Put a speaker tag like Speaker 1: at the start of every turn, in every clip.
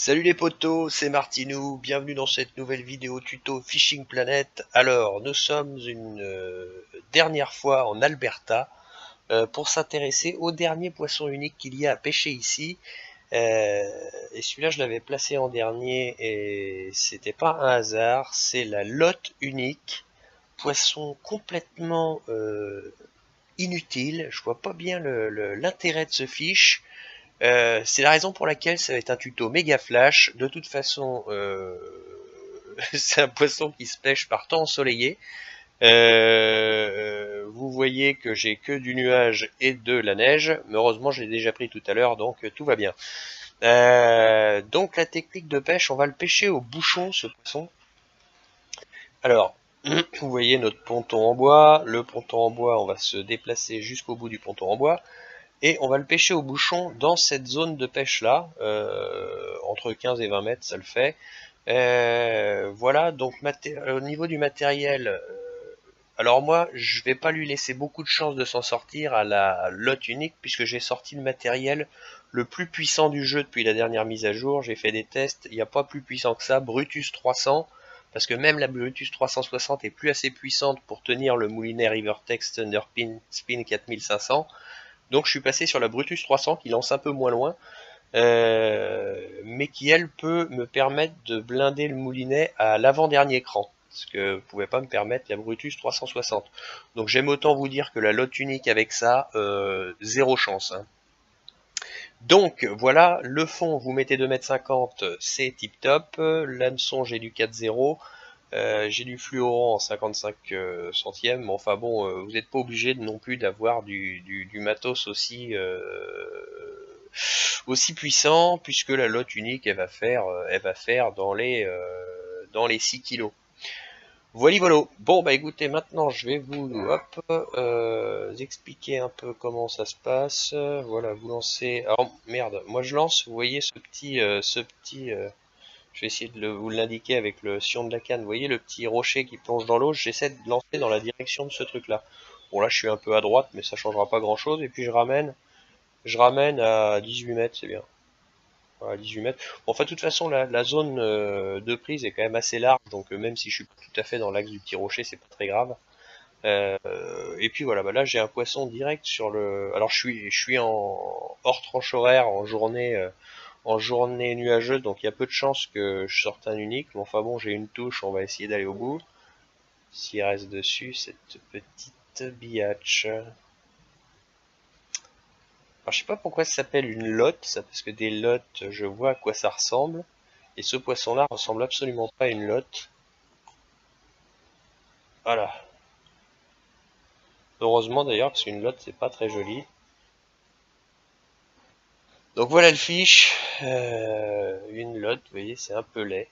Speaker 1: Salut les potos, c'est Martinou, bienvenue dans cette nouvelle vidéo tuto Fishing Planet. Alors, nous sommes une dernière fois en Alberta pour s'intéresser au dernier poisson unique qu'il y a à pêcher ici. Et celui-là, je l'avais placé en dernier et c'était pas un hasard, c'est la lotte unique. Poisson complètement inutile, je vois pas bien l'intérêt de ce fiche. C'est la raison pour laquelle ça va être un tuto méga flash. De toute façon, c'est un poisson qui se pêche par temps ensoleillé. Vous voyez que j'ai que du nuage et de la neige. Mais heureusement, je l'ai déjà pris tout à l'heure, donc tout va bien. Donc la technique de pêche, on va le pêcher au bouchon, ce poisson. Alors, vous voyez notre ponton en bois. Le ponton en bois, on va se déplacer jusqu'au bout du ponton en bois. Et on va le pêcher au bouchon dans cette zone de pêche là, entre 15 et 20 mètres ça le fait. Voilà, donc au niveau du matériel, alors moi je vais pas lui laisser beaucoup de chance de s'en sortir à la lotte unique puisque j'ai sorti le matériel le plus puissant du jeu depuis la dernière mise à jour. J'ai fait des tests, il n'y a pas plus puissant que ça, Brutus 300, parce que même la Brutus 360 est plus assez puissante pour tenir le moulinet Rivertex Thunder Spin 4500. Donc je suis passé sur la Brutus 300 qui lance un peu moins loin, mais qui elle peut me permettre de blinder le moulinet à l'avant-dernier cran, ce que ne pouvait pas me permettre la Brutus 360. Donc j'aime autant vous dire que la lotte unique avec ça, zéro chance. Hein. Donc voilà, le fond, vous mettez 2,50 m, c'est tip top. L'hameçon, j'ai du 4,0. J'ai du fluorant en 55 centièmes, mais enfin bon, vous n'êtes pas obligé non plus d'avoir du matos aussi puissant, puisque la lotte unique, elle va faire dans les 6 kilos. Voilà. Bon, bah écoutez, maintenant je vais vous expliquer un peu comment ça se passe. Voilà, vous lancez. Alors merde, moi je lance. Vous voyez je vais essayer de vous l'indiquer avec le sillon de la canne. Vous voyez le petit rocher qui plonge dans l'eau? J'essaie de lancer dans la direction de ce truc-là. Bon là, je suis un peu à droite, mais ça changera pas grand-chose. Et puis je ramène à 18 mètres, c'est bien. Voilà, 18 mètres. Bon, enfin, de toute façon, la zone de prise est quand même assez large, donc même si je suis pas tout à fait dans l'axe du petit rocher, c'est pas très grave. Et puis voilà, bah là j'ai un poisson direct sur le. Alors je suis en hors tranche horaire en journée nuageuse, donc il y a peu de chances que je sorte un unique. Mais enfin bon, j'ai une touche, on va essayer d'aller au bout. S'il reste dessus cette petite biatch. Alors je sais pas pourquoi ça s'appelle une lotte, ça, parce que des lottes, je vois à quoi ça ressemble. Et ce poisson-là ressemble absolument pas à une lotte. Voilà. Heureusement d'ailleurs, parce qu'une lotte c'est pas très joli. Donc voilà le fiche. Une lotte, vous voyez, c'est un peu laid.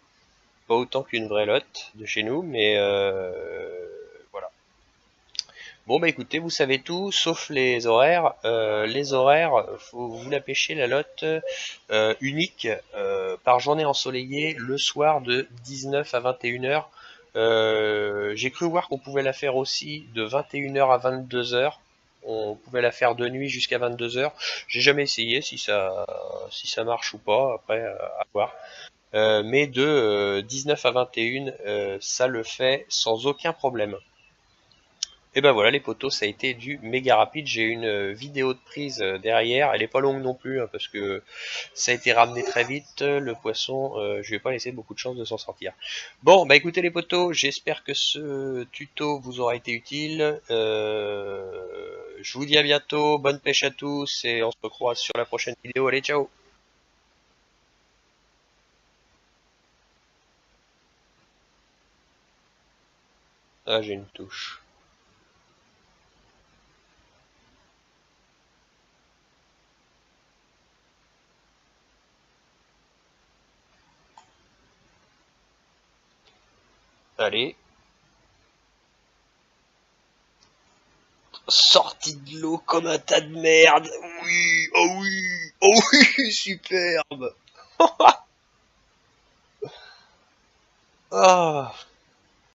Speaker 1: Pas autant qu'une vraie lotte de chez nous, mais voilà. Bon bah écoutez, vous savez tout, sauf les horaires. Les horaires, faut vous la pêcher la lotte unique par journée ensoleillée le soir de 19 à 21 heures. J'ai cru voir qu'on pouvait la faire aussi de 21 heures à 22 heures. On pouvait la faire de nuit jusqu'à 22 heures. J'ai jamais essayé si ça marche ou pas, après à voir. Mais de 19 à 21, ça le fait sans aucun problème. Et ben voilà les potos, ça a été du méga rapide. J'ai une vidéo de prise derrière, elle est pas longue non plus hein, parce que ça a été ramené très vite. Le poisson, je vais pas laisser beaucoup de chance de s'en sortir. Bon bah écoutez les potos, j'espère que ce tuto vous aura été utile. Je vous dis à bientôt, bonne pêche à tous et on se recroise sur la prochaine vidéo. Allez ciao. Ah j'ai une touche. Allez. Sorti de l'eau comme un tas de merde. Oui, oh oui, oh oui, superbe. Ah.